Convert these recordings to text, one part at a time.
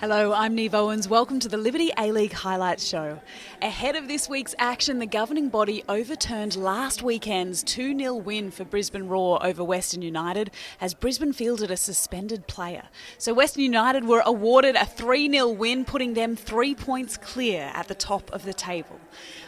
Hello, I'm Neve Owens. Welcome to the Liberty A-League Highlights Show. Ahead of this week's action, the governing body overturned last weekend's 2-0 win for Brisbane Roar over Western United as Brisbane fielded a suspended player. So Western United were awarded a 3-0 win, putting them 3 points clear at the top of the table.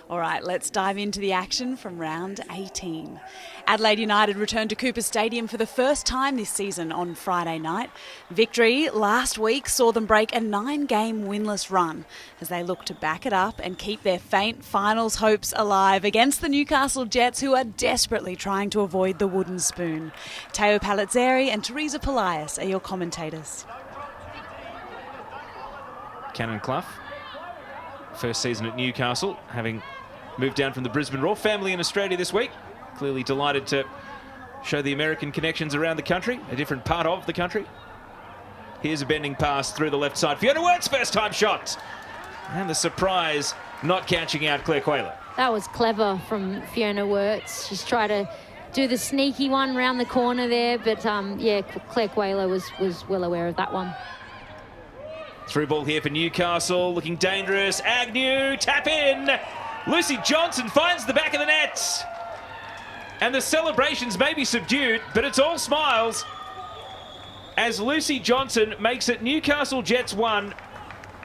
All right, let's dive into the action from round 18. Adelaide United returned to Cooper Stadium for the first time this season on Friday night. Victory last week saw them break a 9-game winless run as they look to back it up and keep their faint finals hopes alive against the Newcastle Jets, who are desperately trying to avoid the wooden spoon. Teo Palazzeri and Teresa Polias are your commentators. Cannon Clough, first season at Newcastle, having moved down from the Brisbane Roar. Family in Australia this week. Clearly delighted to show the American connections around the country, a different part of the country. Here's a bending pass through the left side. Fiona Wirtz, first time shot. And the surprise, not catching out Claire Quayler. That was clever from Fiona Wirtz. She's tried to do the sneaky one round the corner there, but Claire Quayler was well aware of that one. Through ball here for Newcastle, looking dangerous. Agnew, tap in. Lucy Johnson finds the back of the net. And the celebrations may be subdued, but it's all smiles as Lucy Johnson makes it Newcastle Jets 1,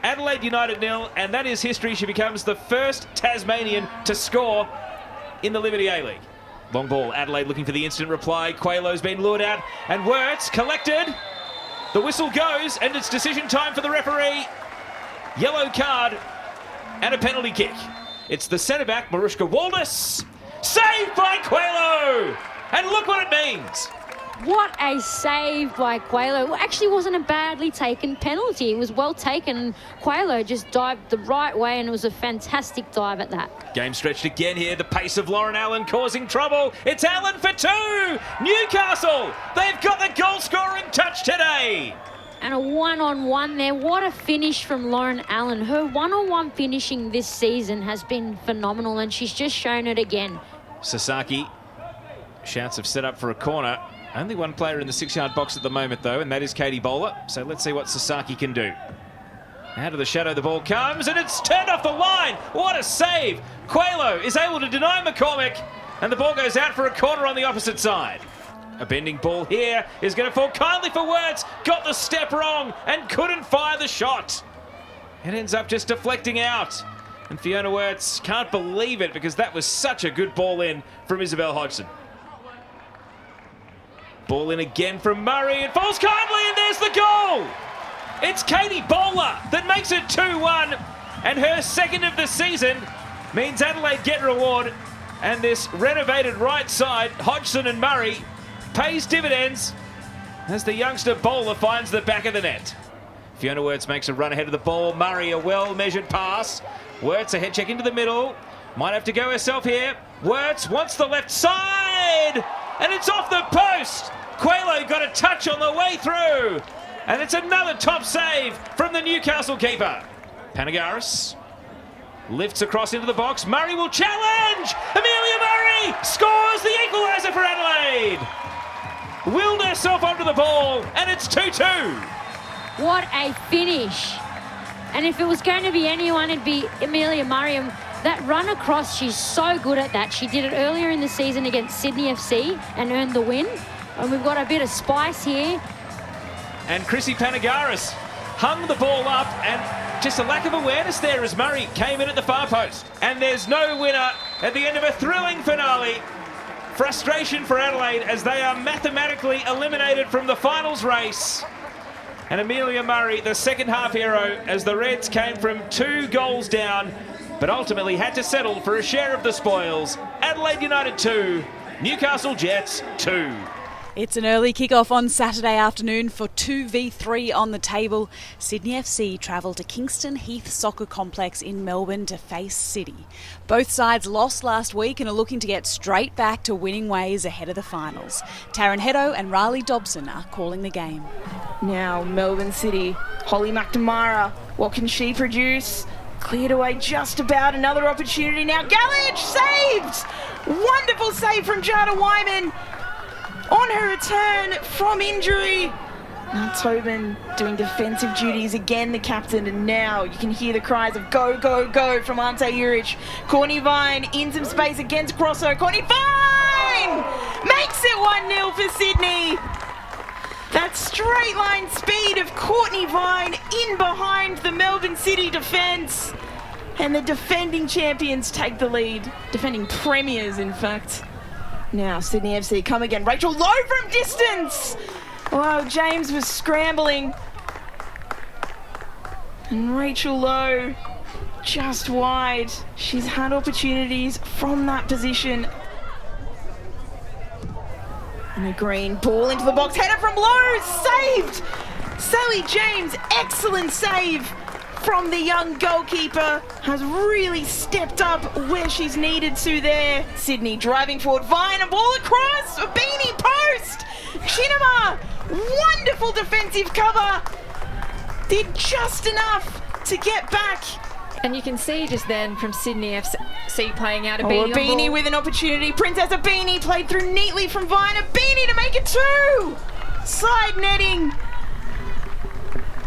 Adelaide United 0, and that is history. She becomes the first Tasmanian to score in the Liberty A-League. Long ball, Adelaide looking for the instant reply. Quaylo's been lured out, and Wirtz collected. The whistle goes, and it's decision time for the referee. Yellow card and a penalty kick. It's the centre-back, Marushka Waldus. Saved by Quaylo! And look what it means. What a save by Quaylo. Well, actually wasn't a badly taken penalty. It was well taken. Quaylo just dived the right way, and it was a fantastic dive at that. Game stretched again here. The pace of Lauren Allen causing trouble. It's Allen for two. Newcastle, they've got the goal-scoring touch today. And a one-on-one there. What a finish from Lauren Allen. Her one-on-one finishing this season has been phenomenal, and she's just shown it again. Sasaki, shouts have set up for a corner. Only one player in the 6-yard box at the moment, though, and that is Katie Bowler. So let's see what Sasaki can do. Out of the shadow the ball comes, and it's turned off the line. What a save. Quaylo is able to deny McCormick, and the ball goes out for a corner on the opposite side. A bending ball here is going to fall kindly for Wirtz. Got the step wrong and couldn't fire the shot. It ends up just deflecting out. And Fiona Wirtz can't believe it because that was such a good ball in from Isabel Hodgson. Ball in again from Murray. It falls kindly and there's the goal. It's Katie Bowler that makes it 2-1. And her second of the season means Adelaide get reward. And this renovated right side, Hodgson and Murray, pays dividends as the youngster Bowler finds the back of the net. Fiona Wirtz makes a run ahead of the ball. Murray, a well-measured pass. Wirtz, a head check into the middle. Might have to go herself here. Wirtz wants the left side, and it's off the post. Quaylo got a touch on the way through, and it's another top save from the Newcastle keeper. Panagaris lifts across into the box. Murray will challenge. Amelia Murray scores the equaliser for Adelaide. Willed herself onto the ball, and it's 2-2. What a finish. And if it was going to be anyone, it'd be Amelia Murray. That run across, she's so good at that. She did it earlier in the season against Sydney FC and earned the win. And we've got a bit of spice here. And Chrissy Panagaris hung the ball up, and just a lack of awareness there as Murray came in at the far post. And there's no winner at the end of a thrilling finale. Frustration for Adelaide as they are mathematically eliminated from the finals race. And Amelia Murray, the second half hero, as the Reds came from 2 goals down, but ultimately had to settle for a share of the spoils. Adelaide United 2, Newcastle Jets 2. It's an early kick-off on Saturday afternoon for 2v3 on the table. Sydney FC travel to Kingston Heath Soccer Complex in Melbourne to face City. Both sides lost last week and are looking to get straight back to winning ways ahead of the finals. Taryn Heddo and Riley Dobson are calling the game. Now Melbourne City, Holly McNamara, what can she produce? Cleared away just about, another opportunity now. Gallage saved! Wonderful save from Jada Wyman on her return from injury. Now Tobin doing defensive duties again, the captain, and now you can hear the cries of go, go, go from Ante Juric. Courtney Vine in some space against Grosso. Courtney Vine makes it 1-0 for Sydney. That straight line speed of Courtney Vine in behind the Melbourne City defence. And the defending champions take the lead. Defending premiers, in fact. Now Sydney FC come again. Rachel Lowe from distance. Wow, James was scrambling. And Rachel Lowe just wide. She's had opportunities from that position. And a green ball into the box. Header from Lowe, saved! Sally James, excellent save from the young goalkeeper. Has really stepped up where she's needed to there. Sydney driving forward. Vine, a ball across, a beanie post. Chinema, wonderful defensive cover. Did just enough to get back. And you can see just then from Sydney FC playing out a beanie. A beanie with an opportunity. Princess Abini played through neatly from Vine. Abini to make it 2. Side netting.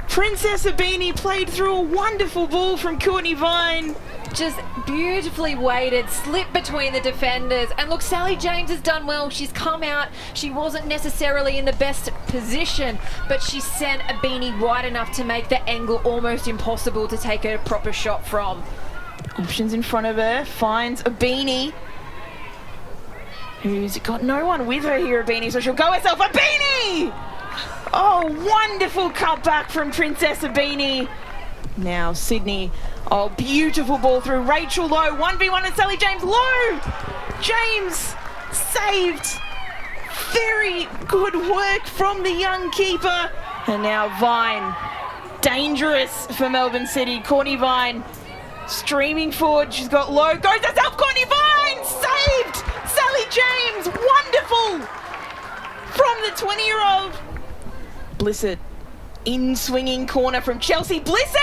Princess Abini played through a wonderful ball from Courtney Vine. Just beautifully weighted, slipped between the defenders. And look, Sally James has done well. She's come out. She wasn't necessarily in the best position, but she sent Abini wide enough to make the angle almost impossible to take a proper shot from. Options in front of her, finds Abini, who's got no one with her here, Abini, so she'll go herself. Abini! Oh, wonderful cutback from Princess Abini. Now Sydney, oh, beautiful ball through Rachel Lowe, 1v1 and Sally James. Lowe! James saved. Very good work from the young keeper. And now Vine, dangerous for Melbourne City. Courtney Vine streaming forward. She's got Lowe, goes herself. Courtney Vine saved. Sally James, wonderful from the 20-year-old. Blissett, in swinging corner from Chelsea. Blissett!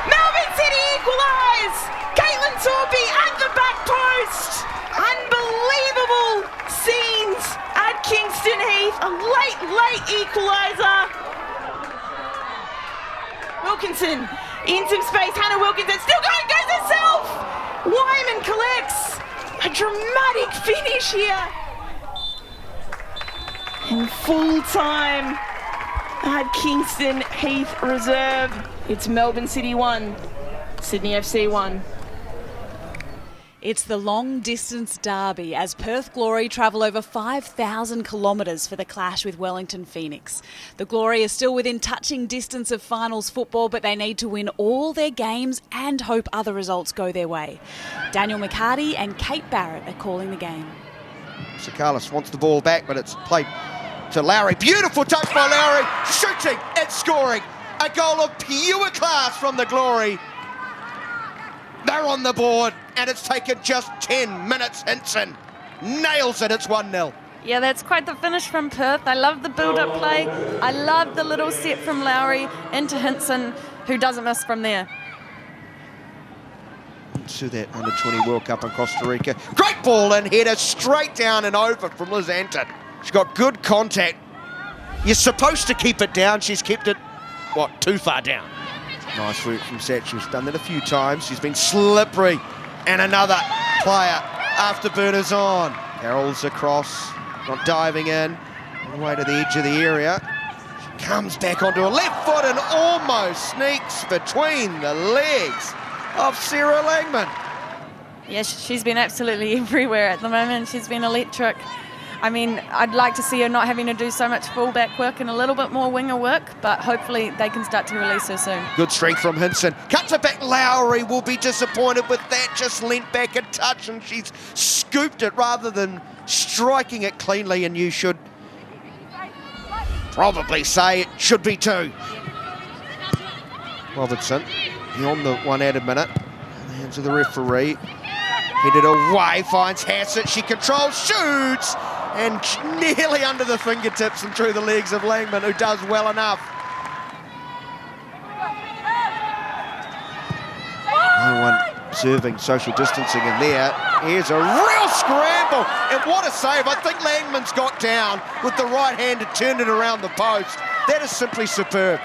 Melbourne City equalise! Caitlin Torpy at the back post. Unbelievable scenes at Kingston Heath. A late equaliser. Wilkinson in some space. Hannah Wilkinson still going, goes herself. Wyman collects. A dramatic finish here. In full time at Kingston Heath Reserve. It's Melbourne City 1, Sydney FC 1. It's the long-distance derby as Perth Glory travel over 5,000 kilometres for the clash with Wellington Phoenix. The Glory are still within touching distance of finals football, but they need to win all their games and hope other results go their way. Daniel McCarty and Kate Barrett are calling the game. Sakalis wants the ball back, but it's played to Lowry. Beautiful touch by Lowry. Shooting and scoring. A goal of pure class from the Glory. They're on the board, and it's taken just 10 minutes. Hinson nails it. It's 1-0. Yeah, that's quite the finish from Perth. I love the build-up play. I love the little set from Lowry into Hinson, who doesn't miss from there. To that Under-20 World Cup in Costa Rica. Great ball and header straight down and over from Liz Anton. She's got good contact. You're supposed to keep it down. She's kept it, too far down. Nice work from Satch. She's done that a few times. She's been slippery. And another player after Burners on. Carroll's across, not diving in. All the way to the edge of the area. She comes back onto her left foot and almost sneaks between the legs of Sarah Langman. Yeah, she's been absolutely everywhere at the moment. She's been electric. I mean, I'd like to see her not having to do so much fullback work and a little bit more winger work, but hopefully they can start to release her soon. Good strength from Hinson. Cuts it back. Lowry will be disappointed with that. Just leant back a touch and she's scooped it rather than striking it cleanly, and you should probably say it should be 2. Robertson beyond the 1 added minute. In the hands of the referee. Headed away, finds Hassett. She controls, shoots, and nearly under the fingertips and through the legs of Langman, who does well enough. No one observing social distancing in there. Here's a real scramble, and what a save. I think Langman's got down with the right hand and turned it around the post. That is simply superb.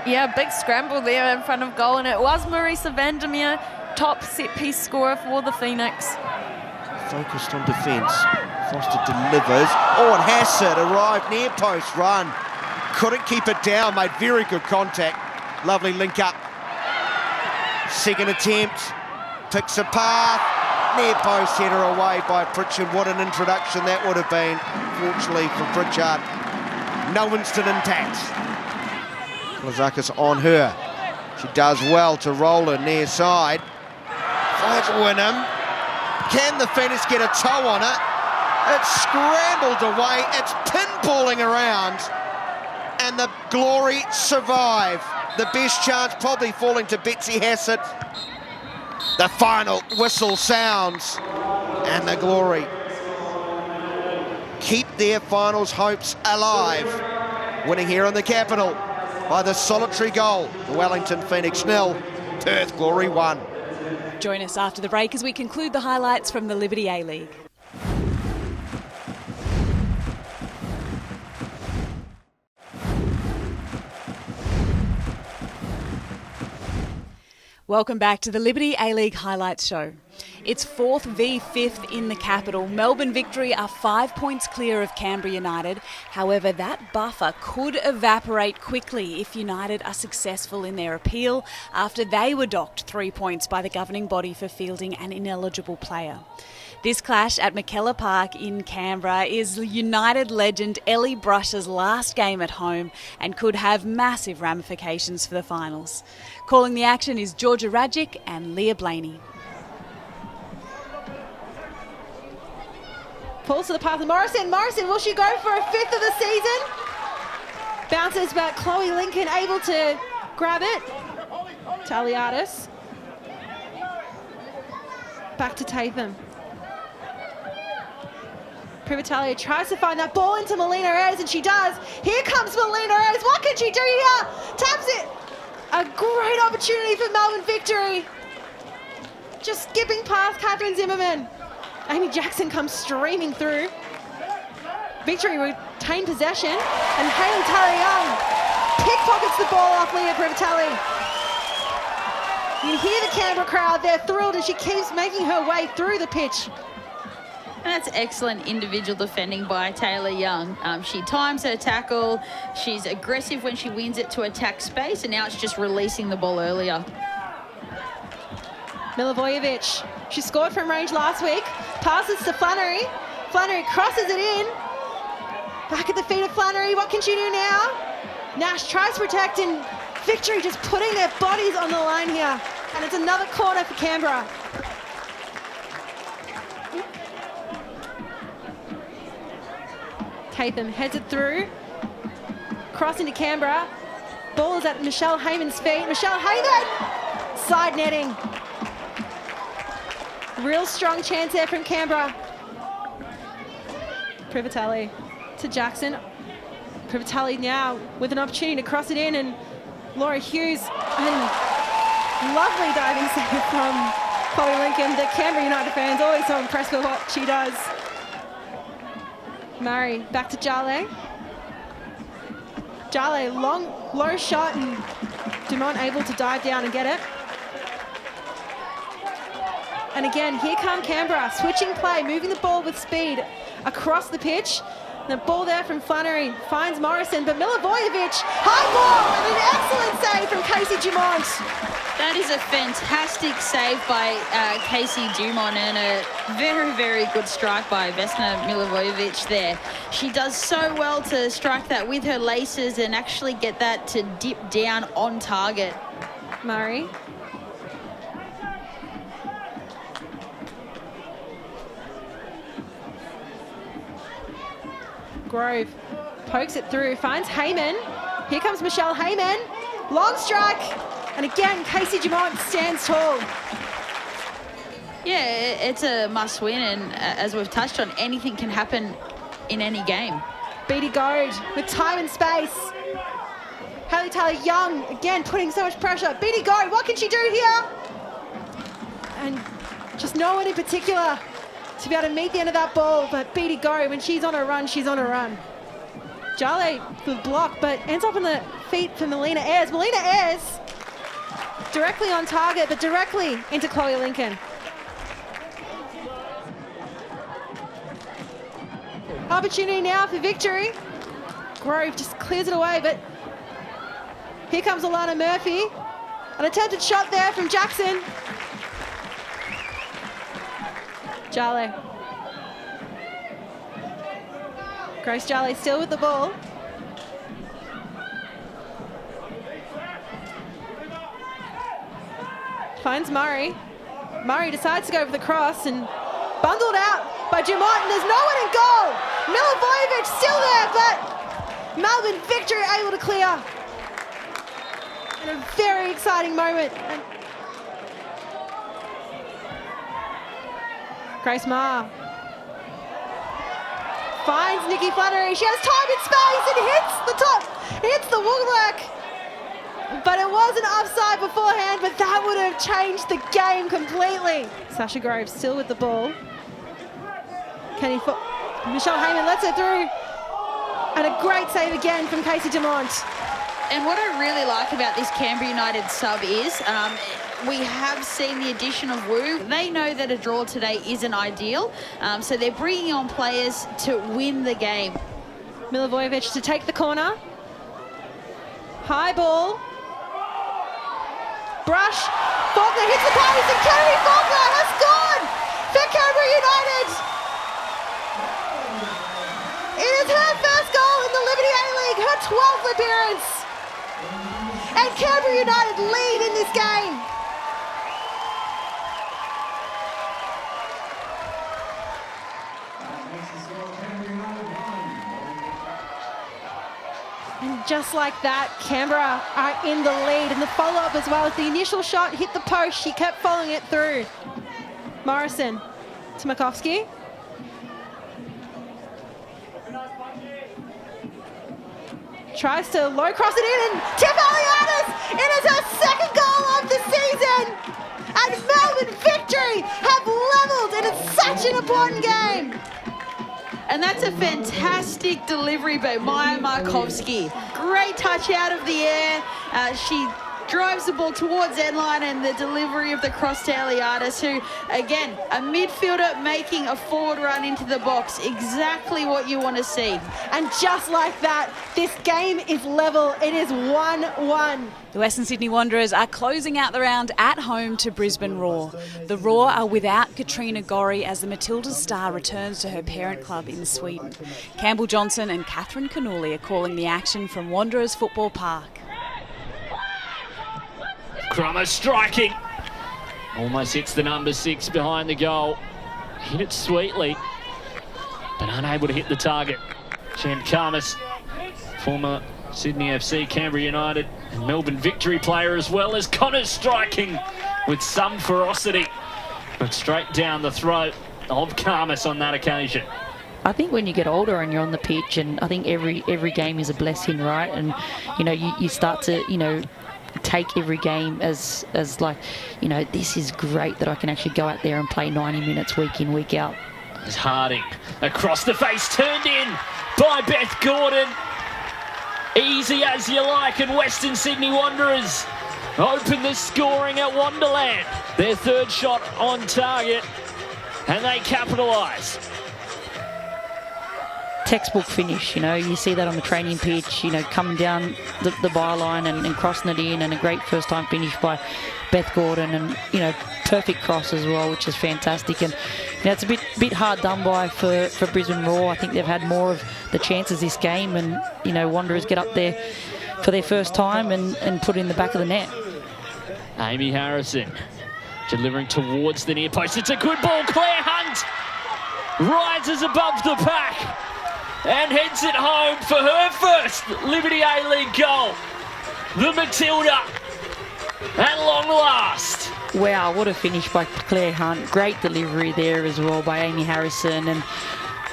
Yeah, big scramble there in front of goal, and it was Marisa Vandermeer, top set-piece scorer for the Phoenix. Focused on defence. Foster delivers. Oh, and Hassett arrived near post run. Couldn't keep it down, made very good contact. Lovely link up. Second attempt. Picks a path. Near post header away by Pritchard. What an introduction that would have been. Fortunately for Pritchard, no instant impact. Lazakis on her. She does well to roll her near side. Finds Wynnum. Can the Phoenix get a toe on it? It's scrambled away. It's pinballing around. And the Glory survive. The best chance probably falling to Betsy Hassett. The final whistle sounds. And the Glory keep their finals hopes alive. Winning here in the capital by the solitary goal. Wellington Phoenix 0, Perth Glory 1. Join us after the break as we conclude the highlights from the Liberty A-League. Welcome back to the Liberty A-League Highlights Show. It's 4th v 5th in the capital. Melbourne Victory are 5 points clear of Canberra United. However, that buffer could evaporate quickly if United are successful in their appeal after they were docked 3 points by the governing body for fielding an ineligible player. This clash at McKellar Park in Canberra is United legend Ellie Brush's last game at home and could have massive ramifications for the finals. Calling the action is Georgia Radjic and Leah Blaney. Pulls to the path of Morrison. Morrison, will she go for a 5th of the season? Bounces back. Chloe Lincoln able to grab it. Taliadis. Back to Tatham. Privitalia tries to find that ball into Melina Reyes, and she does. Here comes Melina Reyes. What can she do here? Taps it. A great opportunity for Melbourne Victory. Just skipping past Catherine Zimmerman. Amy Jackson comes streaming through. Victory retained possession, and Hayley Taylor-Young pickpockets the ball off Leah Privitali. You can hear the Canberra crowd, they're thrilled, and she keeps making her way through the pitch. And that's excellent individual defending by Taylor Young. She times her tackle. She's aggressive when she wins it to attack space, and now it's just releasing the ball earlier. Milivojevic, she scored from range last week. Passes to Flannery. Flannery crosses it in. Back at the feet of Flannery. What can she do now? Nash tries to protect, and Victory just putting their bodies on the line here. And it's another corner for Canberra. Tatham heads it through. Cross into Canberra. Ball is at Michelle Heyman's feet. Michelle Heyman! Side netting. Real strong chance there from Canberra. Privitali to Jackson. Privitali now with an opportunity to cross it in, and Laura Hughes, and lovely diving save from Chloe Lincoln. The Canberra United fans always so impressed with what she does. Murray back to Jale. Jale, long, low shot, and Dumont able to dive down and get it. And again, here come Canberra, switching play, moving the ball with speed across the pitch. The ball there from Flannery finds Morrison, but Milivojevic, high ball, and an excellent save from Casey Dumont. That is a fantastic save by Casey Dumont, and a very, very good strike by Vesna Milivojevic there. She does so well to strike that with her laces and actually get that to dip down on target. Murray. Grove pokes it through, finds Heyman. Here comes Michelle Heyman. Long strike. And again, Casey Dumont stands tall. Yeah, it's a must win, and as we've touched on, anything can happen in any game. Beatty Goad with time and space. Haley Taylor-Young, again, putting so much pressure. Beatty Gorry, what can she do here? And just no one in particular to be able to meet the end of that ball, but Beatty Gorry, when she's on a run, she's on a run. Jale for the block, but ends up on the feet for Melina Ayres. Melina Ayres directly on target, but directly into Chloe Lincoln. Opportunity now for victory. Grove just clears it away, but here comes Alana Murphy. An attempted shot there from Jackson. Jale. Grace Jale still with the ball. Finds Murray. Murray decides to go for the cross and bundled out by Dumont, and there's no one in goal. Milivojevic still there, but Melbourne Victory able to clear. In a very exciting moment. And Grace Maher finds Nikki Flannery. She has time and space and hits the top, hits the woodwork. But it wasn't offside beforehand, but that would have changed the game completely. Sasha Groves still with the ball. Michelle Heyman lets her through. And a great save again from Casey Dumont. And what I really like about this Canberra United sub is we have seen the addition of Wu. They know that a draw today isn't ideal, so they're bringing on players to win the game. Milivojevic to take the corner. High ball. Brush. Faulkner hits the post, and Kennedy Faulkner has scored for Canberra United. It is her first goal in the Liberty A-League, her 12th appearance. And Canberra United lead in this game. And just like that, Canberra are in the lead. And the follow-up as well. As the initial shot hit the post, she kept following it through. Morrison to Makovsky. Tries to low cross it in, and Tiff Alianis, it is her second goal of the season. And Melbourne Victory have levelled, and it's such an important game. And that's a fantastic delivery by Maya Markovsky. Great touch out of the air. She drives the ball towards end line, and the delivery of the cross to Eliadis, who, again, a midfielder making a forward run into the box. Exactly what you want to see. And just like that, this game is level. It is 1-1. The Western Sydney Wanderers are closing out the round at home to Brisbane Roar. The Roar are without Katrina Gorry as the Matildas star returns to her parent club in Sweden. Campbell Johnson and Catherine Cannulli are calling the action from Wanderers Football Park. Crummer striking. Almost hits the number 6 behind the goal. Hit it sweetly, but unable to hit the target. Jen Karmas, former Sydney FC, Canberra United, and Melbourne Victory player, as well as Connors striking with some ferocity, but straight down the throat of Karmas on that occasion. I think when you get older and you're on the pitch, and I think every game is a blessing, right? And you start to take every game as like, this is great that I can actually go out there and play 90 minutes week in, week out. As Harding across the face, turned in by Beth Gordon. Easy as you like, and Western Sydney Wanderers open the scoring at Wonderland. Their third shot on target, and they capitalise. Textbook finish, you see that on the training pitch, coming down the byline and crossing it in, and a great first time finish by Beth Gordon, and perfect cross as well, which is fantastic. And it's a bit hard done by for Brisbane Roar. I think they've had more of the chances this game, and Wanderers get up there for their first time and put it in the back of the net. Amy Harrison delivering towards the near post. It's a good ball. Claire Hunt rises above the pack and heads it home for her first Liberty A-League goal. The Matilda, at long last. Wow, what a finish by Claire Hunt. Great delivery there as well by Amy Harrison. And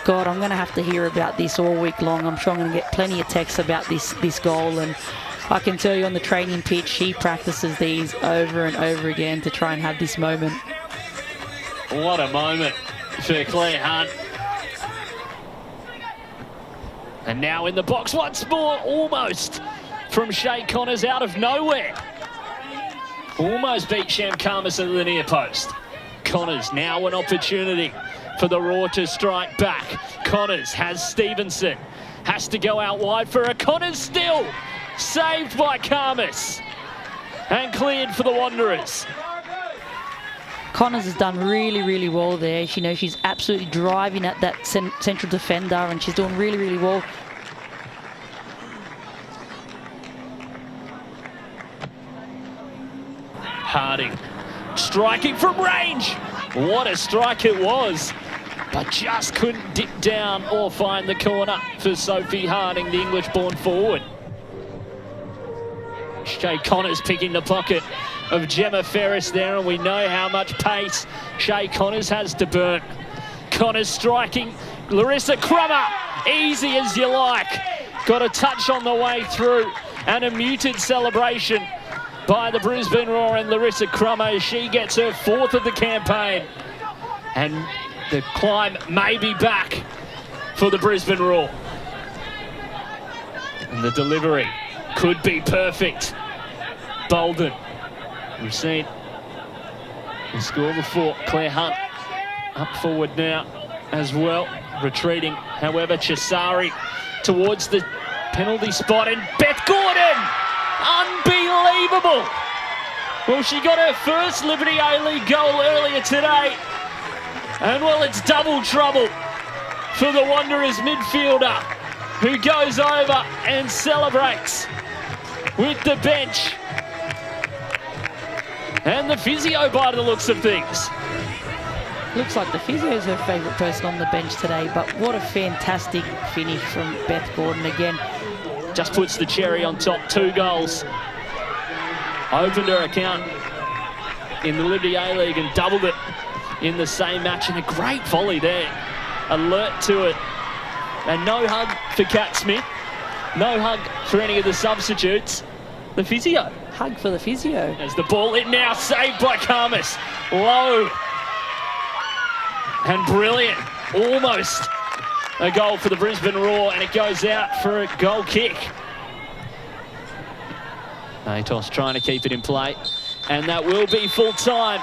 God, I'm going to have to hear about this all week long. I'm sure I'm going to get plenty of texts about this goal. And I can tell you on the training pitch, she practices these over and over again to try and have this moment. What a moment for Claire Hunt. And now in the box once more, almost from Shay Connors out of nowhere. Almost beat Sham Karmas at the near post. Connors now an opportunity for the Raw to strike back. Connors has Stevenson. Has to go out wide for a Connors still. Saved by Karmas. And cleared for the Wanderers. Connors has done really, really well there. You know, she's absolutely driving at that central defender, and she's doing really, really well. Harding striking from range. What a strike it was. But just couldn't dip down or find the corner for Sophie Harding, the English-born forward. Shay Connors picking the pocket of Gemma Ferris there, and we know how much pace Shay Connors has to burn. Connors striking. Larissa Crummer, easy as you like. Got a touch on the way through and a muted celebration by the Brisbane Roar and Larissa Crummer. She gets her 4th of the campaign. And the climb may be back for the Brisbane Roar. And the delivery could be perfect. Bolden, we've seen the score before. Claire Hunt up forward now as well, retreating. However, Chisari towards the penalty spot, and Beth Gordon, unbelievable. Well, she got her first Liberty A-League goal earlier today, and well, it's double trouble for the Wanderers midfielder, who goes over and celebrates with the bench and the physio by the looks of things. Looks like the physio is her favourite person on the bench today, but what a fantastic finish from Beth Gordon again. Just puts the cherry on top, 2 goals. Opened her account in the Liberty A-League and doubled it in the same match, and a great volley there. Alert to it. And no hug for Kat Smith. No hug for any of the substitutes. The physio. Hug for the physio. As the ball in now, saved by Karmas. Low. And brilliant. Almost a goal for the Brisbane Roar, and it goes out for a goal kick. Atos trying to keep it in play, and that will be full time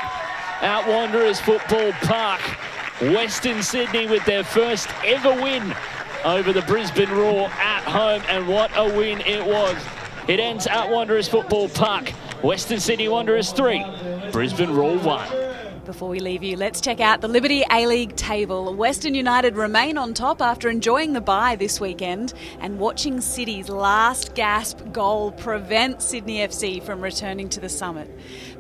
at Wanderers Football Park. Western Sydney with their first ever win over the Brisbane Roar at home, and what a win it was. It ends at Wanderers Football Park. Western Sydney Wanderers 3, Brisbane Roar 1. Before we leave you, let's check out the Liberty A-League table. Western United remain on top after enjoying the bye this weekend and watching City's last gasp goal prevent Sydney FC from returning to the summit.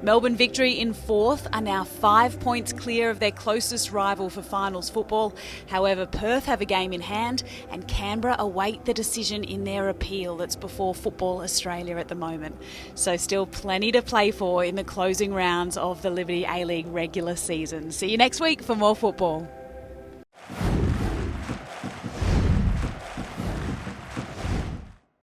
Melbourne Victory in 4th are now 5 points clear of their closest rival for finals football. However, Perth have a game in hand and Canberra await the decision in their appeal that's before Football Australia at the moment. So still plenty to play for in the closing rounds of the Liberty A-League regular season. See you next week for more football.